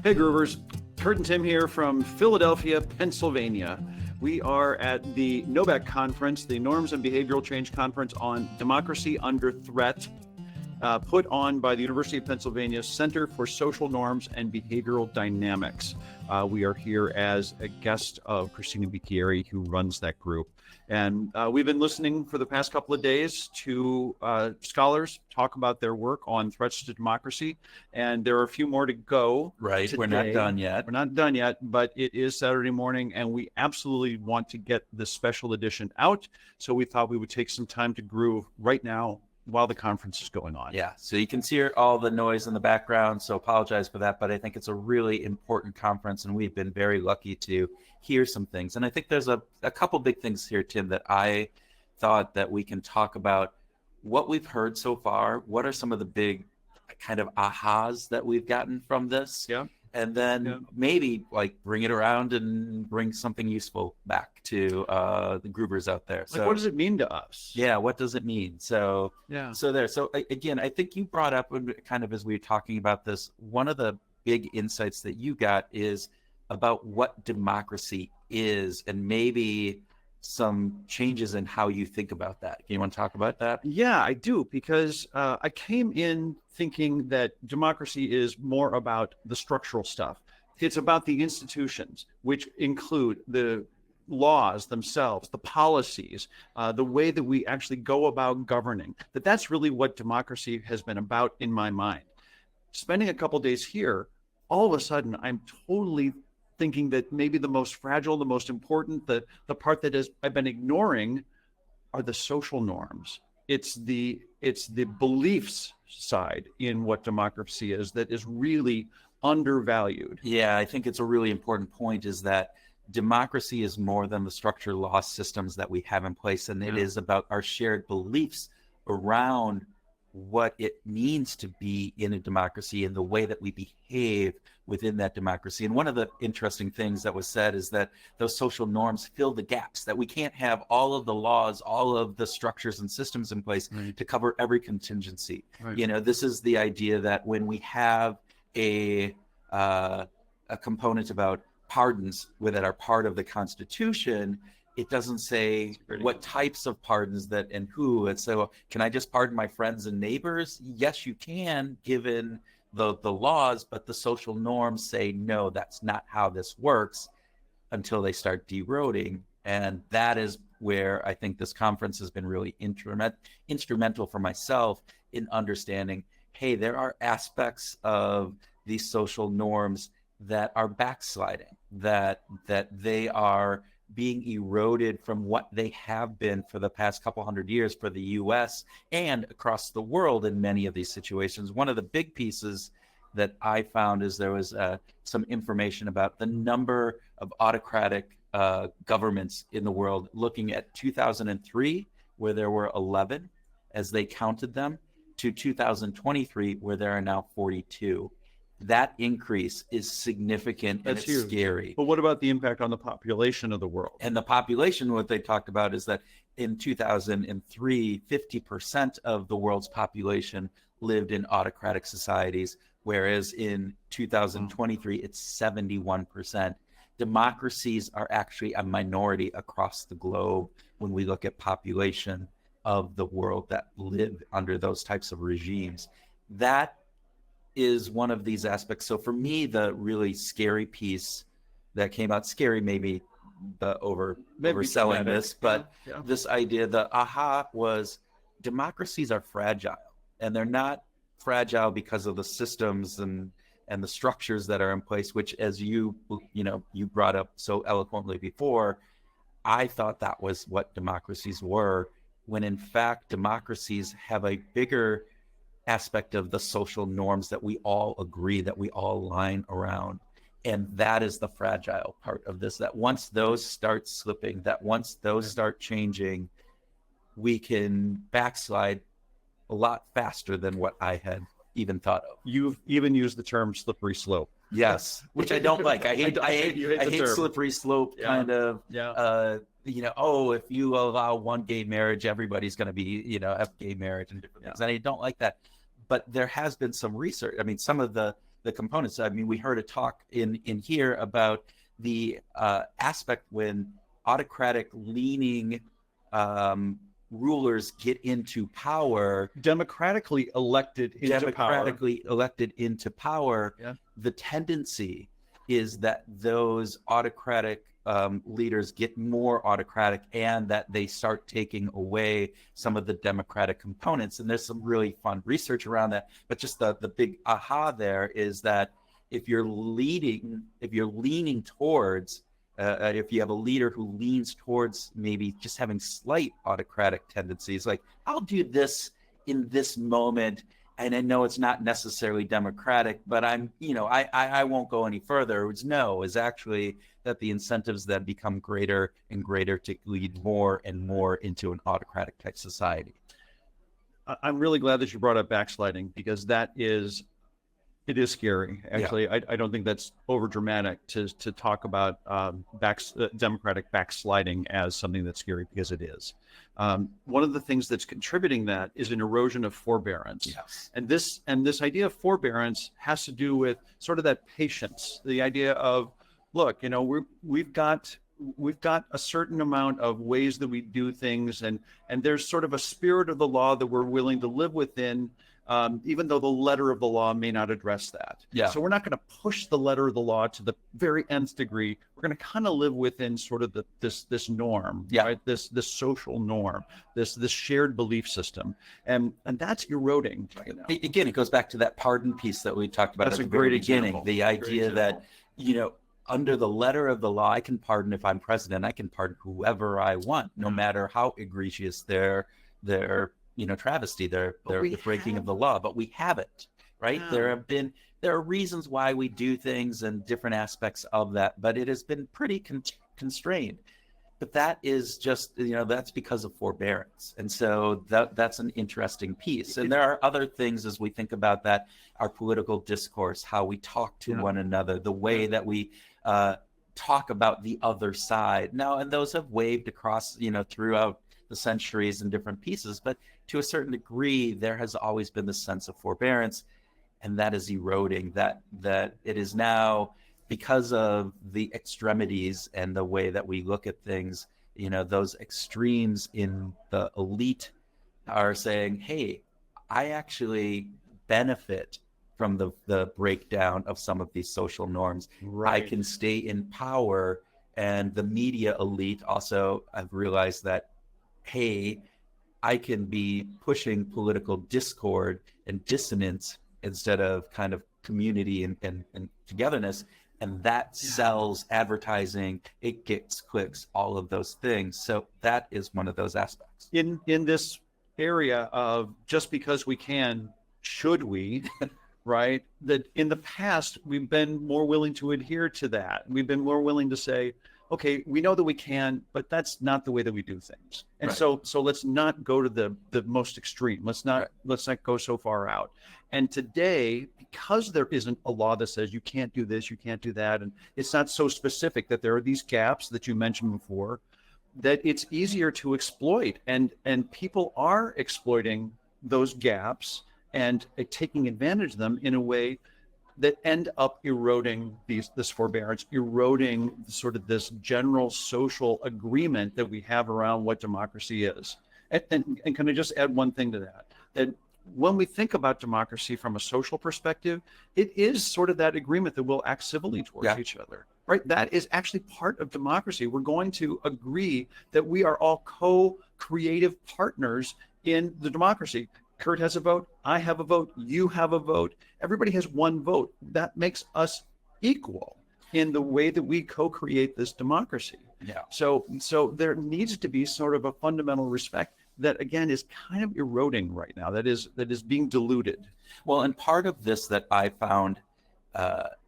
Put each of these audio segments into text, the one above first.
Hey Groovers, Kurt and Tim here from Philadelphia, Pennsylvania. We are at the NoBeC conference, the Norms and Behavioral Change Conference on Democracy Under Threat, put on by the University of Pennsylvania Center for Social Norms and Behavioral Dynamics. We are here as a guest of Christina Bicchieri, who runs that group. And we've been listening for the past couple of days to scholars talk about their work on threats to democracy. And there are a few more to go. Right. Today. We're not done yet. We're not done yet, but it is Saturday morning, and we absolutely want to get this special edition out. So we thought we would take some time to groove right now while the conference is going on. Yeah, so you can hear all the noise in the background, so apologize for that, but I think it's a really important conference, and we've been very lucky to hear some things. And I think there's a couple big things here, Tim, that I thought that we can talk about what we've heard so far. What are some of the big kind of ahas that we've gotten from this? Yeah. And then maybe like bring it around and bring something useful back to the groovers out there. So what does it mean to us? Yeah, what does it mean? So So again, I think you brought up kind of as we were talking about this, one of the big insights that you got is about what democracy is and maybe some changes in how you think about that. You want to talk about that? Yeah, I do, because I came in thinking that democracy is more about the structural stuff. It's about the institutions, which include the laws themselves, the policies, the way that we actually go about governing. That's really what democracy has been about in my mind. Spending a couple days here, all of a sudden, I'm totally thinking that maybe the most fragile, the most important, the part that I've been ignoring are the social norms. It's the beliefs side in what democracy is that is really undervalued. Yeah, I think it's a really important point, is that democracy is more than the structured law systems that we have in place, and it is about our shared beliefs around what it means to be in a democracy and the way that we behave within that democracy. And one of the interesting things that was said is that those social norms fill the gaps, that we can't have all of the laws, all of the structures and systems in place to cover every contingency. Right. You know, this is the idea that when we have a component about pardons that are part of the Constitution, it doesn't say what types of pardons that and who. And so, can I just pardon my friends and neighbors? Yes, you can, given the laws, but the social norms say, no, that's not how this works, until they start eroding. And that is where I think this conference has been really instrumental for myself in understanding, hey, there are aspects of these social norms that are backsliding, that they are being eroded from what they have been for the past couple hundred years for the US and across the world in many of these situations. One of the big pieces that I found is there was some information about the number of autocratic governments in the world, looking at 2003, where there were 11 as they counted them, to 2023, where there are now 42. That increase is significant. That's and it's huge. Scary. But what about the impact on the population of the world? And the population, what they talked about is that in 2003, 50% of the world's population lived in autocratic societies, whereas in 2023, it's 71%. Democracies are actually a minority across the globe when we look at population of the world that live under those types of regimes. That is one of these aspects. So for me, the really scary piece that came out, scary maybe the overselling this, but this idea, the aha was democracies are fragile, and they're not fragile because of the systems and the structures that are in place, which, as you brought up so eloquently before, I thought that was what democracies were, when in fact democracies have a bigger aspect of the social norms that we all agree, that we all align around. And that is the fragile part of this, that once those start slipping, that once those start changing, we can backslide a lot faster than what I had even thought of. You've even used the term slippery slope. Yes, which I don't like. I hate slippery slope kind of. If you allow one gay marriage, everybody's going to be, have gay marriage and different things. And I don't like that. But there has been some research. I mean, some of the the components. I mean, we heard a talk in here about the aspect when autocratic leaning rulers get into power, democratically elected into power, yeah. The tendency is that those autocratic leaders get more autocratic, and that they start taking away some of the democratic components. And there's some really fun research around that. But just the big aha there is that if you're leaning towards, if you have a leader who leans towards maybe just having slight autocratic tendencies, like, I'll do this in this moment, and I know it's not necessarily democratic, but I won't go any further. Is actually that the incentives then become greater and greater to lead more and more into an autocratic type society. I'm really glad that you brought up backsliding, because it is scary. Actually, yeah. I don't think that's over dramatic to talk about democratic backsliding as something that's scary, because it is. One of the things that's contributing that is an erosion of forbearance. Yes. And this idea of forbearance has to do with sort of that patience, the idea of, look, we've got a certain amount of ways that we do things, and there's sort of a spirit of the law that we're willing to live within, even though the letter of the law may not address that. Yeah. So we're not going to push the letter of the law to the very nth degree. We're going to kind of live within sort of this norm, yeah. right? This social norm, this shared belief system, and that's eroding right now. Again, it goes back to that pardon piece that we talked about. That's at a the very great beginning. example. The idea that under the letter of the law, I can pardon. If I'm president, I can pardon whoever I want, no matter how egregious their travesty, their breaking of the law. But we haven't, right? Yeah. There are reasons why we do things and different aspects of that, but it has been pretty constrained. But that is just, that's because of forbearance. And so that's an interesting piece. And there are other things as we think about that, our political discourse, how we talk to one another, the way that we talk about the other side. Now, and those have waved across, throughout the centuries in different pieces, but to a certain degree, there has always been this sense of forbearance, and that is eroding, that it is now, because of the extremities and the way that we look at things, those extremes in the elite are saying, hey, I actually benefit from the breakdown of some of these social norms. Right. I can stay in power. And the media elite also have realized that, hey, I can be pushing political discord and dissonance instead of kind of community and togetherness. And that sells advertising, it gets clicks, all of those things. So that is one of those aspects. In this area of just because we can, should we, right? That in the past, we've been more willing to adhere to that. We've been more willing to say, okay, we know that we can, but that's not the way that we do things. And right. so let's not go to the most extreme. Let's not go so far out. And today, because there isn't a law that says you can't do this, you can't do that, and it's not so specific that there are these gaps that you mentioned before, that it's easier to exploit. And people are exploiting those gaps and taking advantage of them in a way that end up eroding this forbearance, eroding sort of this general social agreement that we have around what democracy is. And can I just add one thing to that? That when we think about democracy from a social perspective, it is sort of that agreement that we'll act civilly towards each other, right? That is actually part of democracy. We're going to agree that we are all co-creative partners in the democracy. Kurt has a vote, I have a vote, you have a vote, everybody has one vote. That makes us equal in the way that we co-create this democracy. Yeah. So there needs to be sort of a fundamental respect that, again, is kind of eroding right now, that is being diluted. Well, and part of this that I found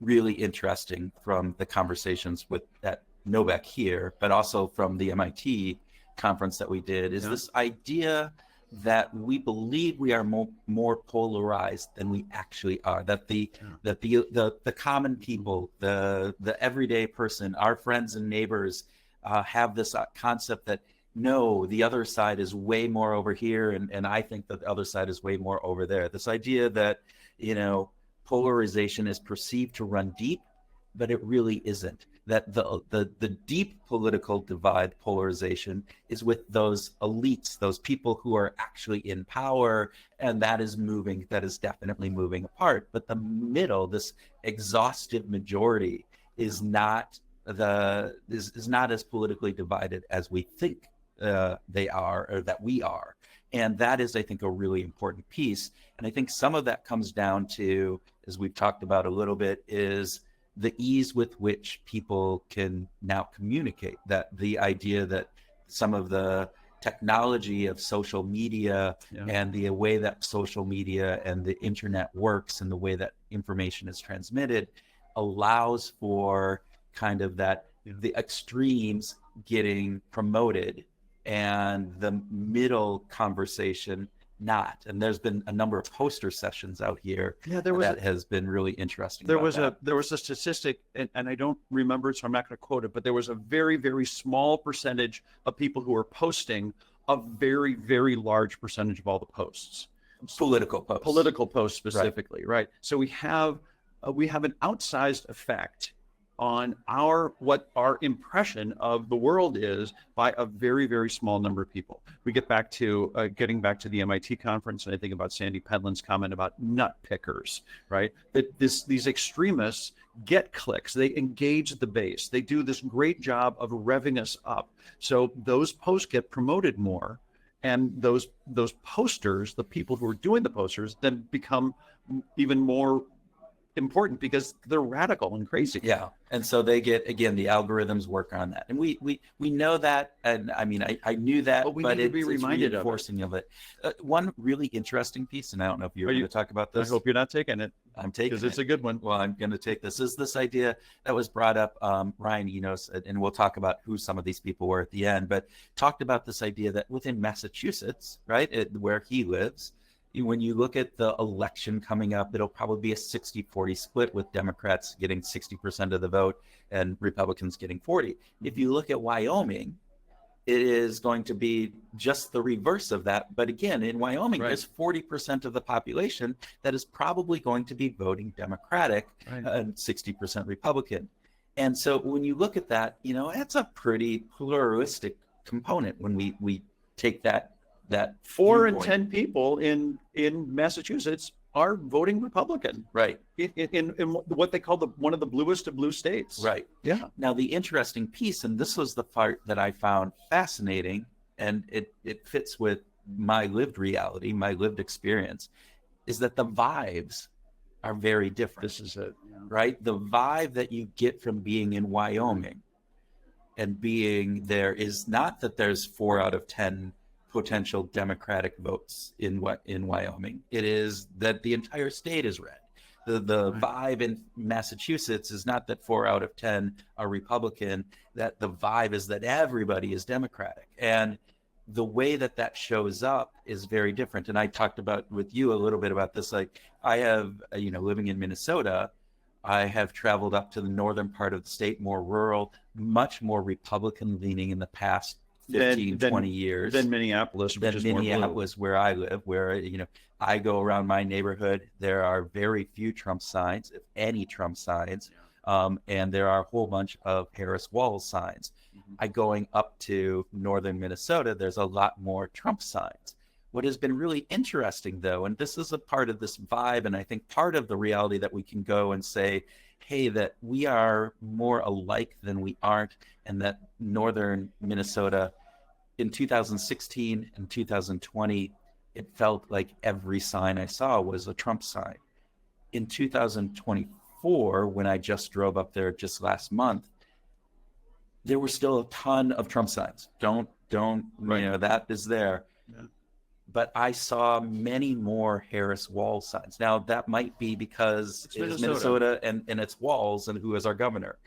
really interesting from the conversations at NoBeC here, but also from the MIT conference that we did, is this idea that we believe we are more polarized than we actually are. That the common people, the everyday person, our friends and neighbors, have this concept that no, the other side is way more over here, and I think that the other side is way more over there. This idea that polarization is perceived to run deep, but it really isn't. That the deep political divide polarization is with those elites, those people who are actually in power, and that is definitely moving apart. But the middle, this exhaustive majority, is not as politically divided as we think they are, or that we are. And that is, I think, a really important piece. And I think some of that comes down to, as we've talked about a little bit, is the ease with which people can now communicate. That the idea that some of the technology of social media and the way that social media and the internet works and the way that information is transmitted allows for kind of that the extremes getting promoted and the middle conversation not. And there's been a number of poster sessions out here that has been really interesting. There was a statistic, and I don't remember it, so I'm not going to quote it, but there was a very, very small percentage of people who were posting a very, very large percentage of all the posts. Political posts specifically, right? So we have an outsized effect on what our impression of the world is by a very, very small number of people. We get back to getting back to the MIT conference, and I think about Sandy Penland's comment about nut pickers, right? That these extremists get clicks, they engage the base, they do this great job of revving us up. So those posts get promoted more, and those posters, the people who are doing the posters, then become even more important because they're radical and crazy. Yeah. And so they get, again, the algorithms work on that. And we know that. And I mean, I knew that, but we need to be reminded of it. One really interesting piece, and I don't know if you're going to talk about this. I hope you're not taking it. I'm taking it. Because it's a good one. Well, I'm going to take this. Is this idea that was brought up, Ryan Enos, and we'll talk about who some of these people were at the end, but talked about this idea that within Massachusetts, right, where he lives, when you look at the election coming up, it'll probably be a 60-40 split with Democrats getting 60% of the vote and Republicans getting 40. If you look at Wyoming, it is going to be just the reverse of that. But again, in Wyoming, there's 40% of the population that is probably going to be voting Democratic and 60% Republican. And so when you look at that, that's a pretty pluralistic component when we take that 4 in 10 people in Massachusetts are voting Republican, right? In what they call one of the bluest of blue states, right? Yeah. Now the interesting piece, and this was the part that I found fascinating, and it fits with my lived reality, my lived experience, is that the vibes are very different. This is it, right? The vibe that you get from being in Wyoming and being there is not that there's 4 out of 10 potential Democratic votes in Wyoming. It is that the entire state is red. The vibe in Massachusetts is not that 4 out of 10 are Republican, that the vibe is that everybody is Democratic. And the way that shows up is very different. And I talked about with you a little bit about this. Like I have, living in Minnesota, I have traveled up to the northern part of the state, more rural, much more Republican leaning in the past 20 years than Minneapolis, where I live, where I go around my neighborhood, there are very few Trump signs, if any Trump signs, and there are a whole bunch of Harris Walz signs. Going up to northern Minnesota, there's a lot more Trump signs. What has been really interesting, though, and this is a part of this vibe, and I think part of the reality that we can go and say, hey, that we are more alike than we aren't, and that northern Minnesota in 2016 and 2020, it felt like every sign I saw was a Trump sign. In 2024, when I just drove up there just last month, there were still a ton of Trump signs. Don't that is there. Yeah. But I saw many more Harris Walz signs. Now, that might be because it's Minnesota and it's Walz and who is our governor.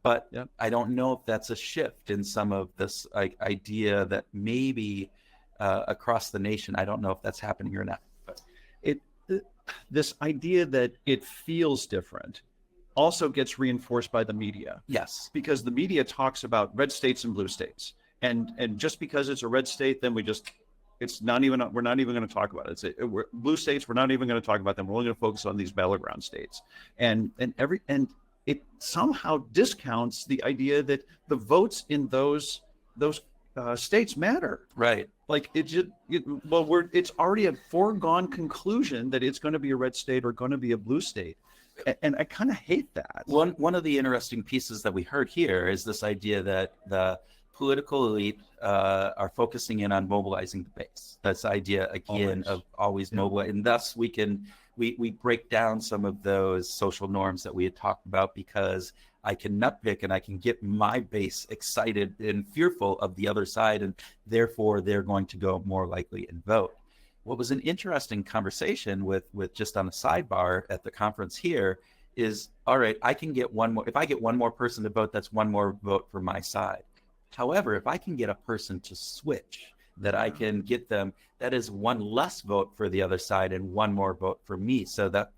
But I don't know if that's a shift in some of this idea that maybe across the nation, I don't know if that's happening or not. But this idea that it feels different also gets reinforced by the media. Yes. Because the media talks about red states and blue states. And just because it's a red state, then It's not even, we're not even going to talk about it. Blue states, we're not even going to talk about them. We're only going to focus on these battleground states. And it somehow discounts the idea that the votes in those states matter. Right. Like it's already a foregone conclusion that it's going to be a red state or going to be a blue state. And I kind of hate that. One of the interesting pieces that we heard here is this idea that the political elite are focusing in on mobilizing the base. That's the idea again of always mobilizing, and thus we break down some of those social norms that we had talked about, because I can nitpick and I can get my base excited and fearful of the other side, and therefore they're going to go more likely and vote. What was an interesting conversation with just on a sidebar at the conference here is, all right, I can get one more. If I get one more person to vote, that's one more vote for my side. However, if I can get a person to switch, that I can get them, that is one less vote for the other side and one more vote for me. So that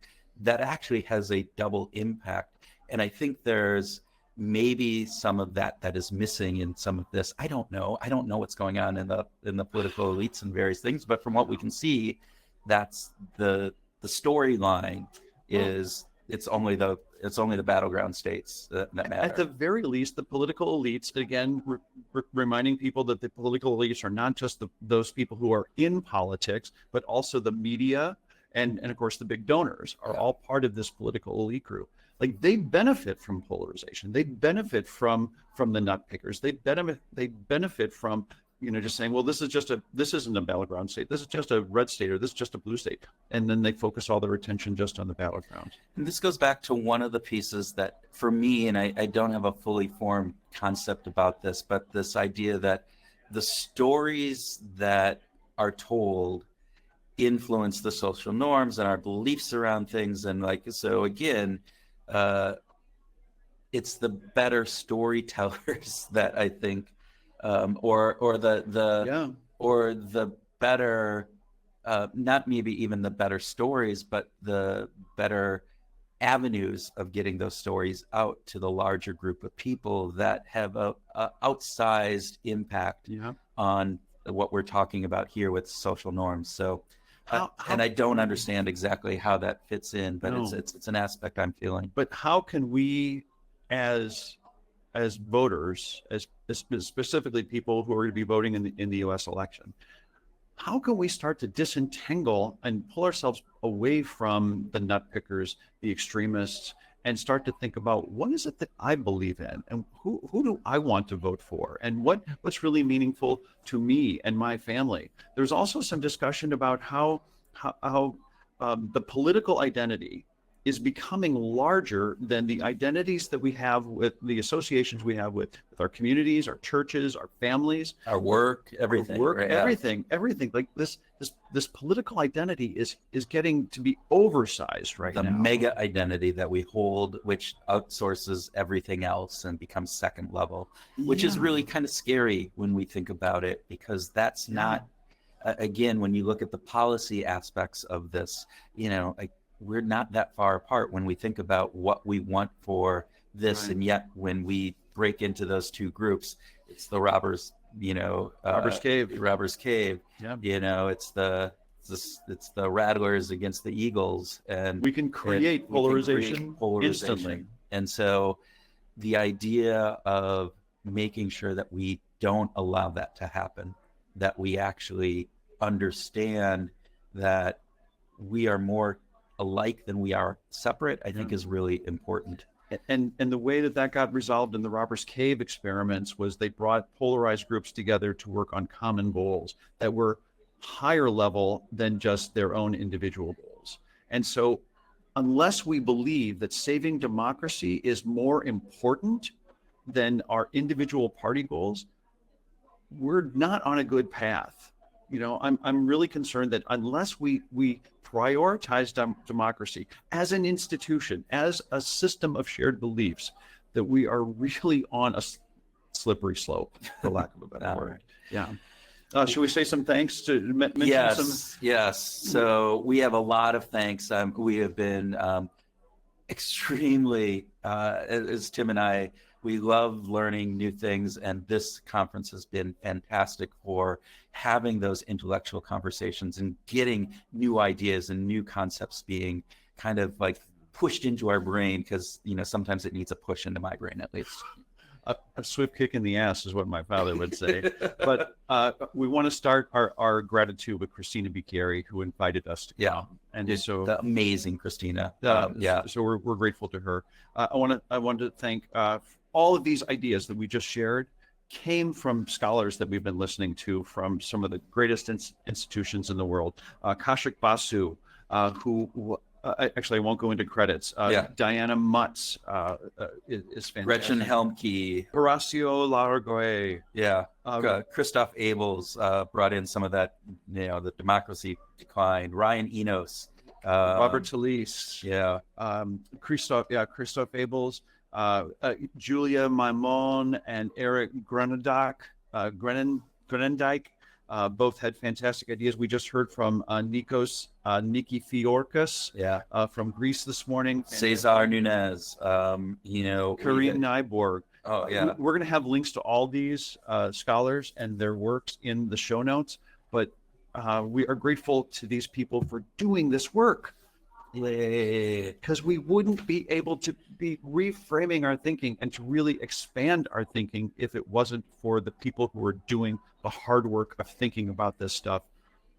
actually has a double impact. And I think there's maybe some of that is missing in some of this. I don't know what's going on in the political elites and various things, but from what we can see, that's the storyline is it's only the battleground states that matter. At the very least, the political elites, again, reminding people that the political elites are not just those people who are in politics, but also the media and of course the big donors are all part of this political elite group. Like they benefit from polarization. They benefit from the nut pickers. They benefit from, just saying, well, this isn't a battleground state. This is just a red state, or this is just a blue state. And then they focus all their attention just on the battleground. And this goes back to one of the pieces that for me, and I don't have a fully formed concept about this, but this idea that the stories that are told influence the social norms and our beliefs around things. And so again, it's the better storytellers that I think, or the better, not maybe even the better stories, but the better avenues of getting those stories out to the larger group of people that have a outsized impact on what we're talking about here with social norms. So, and I don't understand exactly how that fits in, but it's an aspect I'm feeling. But how can we, as voters, as specifically people who are going to be voting in the U.S. election, how can we start to disentangle and pull ourselves away from the nut pickers, the extremists, and start to think about what is it that I believe in, and who do I want to vote for, and what's really meaningful to me and my family? There's also some discussion about how the political identity is becoming larger than the identities that we have with the associations we have with our communities, our churches, our families, our work, everything. Everything. Like this political identity is getting to be oversized right now. The mega identity that we hold, which outsources everything else and becomes second level, which is really kind of scary when we think about it, because that's not, again, when you look at the policy aspects of this, we're not that far apart when we think about what we want for this. Right. And yet when we break into those two groups, it's the robbers cave. Yeah. It's the rattlers against the eagles, and we can create polarization instantly. And so the idea of making sure that we don't allow that to happen, that we actually understand that we are more alike than we are separate, I think is really important. And the way that got resolved in the Robbers Cave experiments was they brought polarized groups together to work on common goals that were higher level than just their own individual goals. And so unless we believe that saving democracy is more important than our individual party goals, we're not on a good path. I'm really concerned that unless we prioritize democracy as an institution, as a system of shared beliefs, that we are really on a slippery slope, for lack of a better word. Yeah. Should we say some thanks to mention some? Yes. So we have a lot of thanks. We have been extremely, as Tim and I We love learning new things, and this conference has been fantastic for having those intellectual conversations and getting new ideas and new concepts being kind of like pushed into our brain, because sometimes it needs a push into my brain, at least. A swift kick in the ass is what my father would say. But we want to start our gratitude with Christina Bicchieri, who invited us to come. Yeah, And so the amazing Christina. So we're grateful to her. I wanted to thank all of these ideas that we just shared came from scholars that we've been listening to from some of the greatest institutions in the world. Kaushik Basu, who actually I won't go into credits. Diana Mutz is fantastic. Gretchen Helmke. Horacio Largoy. Yeah. Christoph Abels brought in some of that, the democracy decline. Ryan Enos. Robert Talese. Yeah. Christoph Abels. Julia Maimon and Eric Grenendijk both had fantastic ideas. We just heard from Nikos Nikifiorkis from Greece this morning. Cesar Nunez, Karim Nyborg. Oh, yeah. We're going to have links to all these scholars and their works in the show notes, but we are grateful to these people for doing this work, because we wouldn't be able to be reframing our thinking and to really expand our thinking if it wasn't for the people who are doing the hard work of thinking about this stuff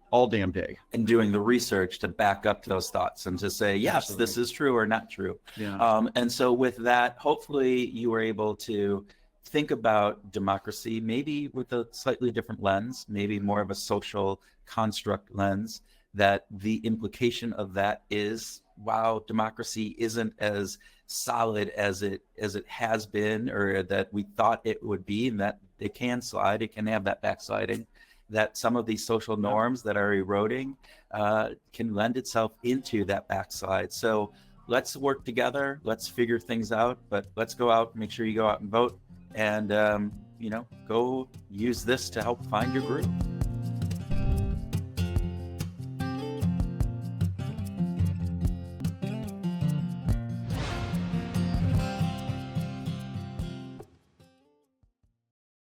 all damn day and doing the research to back up those thoughts and to say, yes, absolutely, this is true or not true. Yeah. And so with that, hopefully you were able to think about democracy maybe with a slightly different lens, maybe more of a social construct lens, that the implication of that is, wow, democracy isn't as solid as it has been, or that we thought it would be, and that it can slide, it can have that backsliding, that some of these social norms that are eroding can lend itself into that backslide. So let's work together, let's figure things out, but let's go out, make sure you go out and vote, and go use this to help find your group.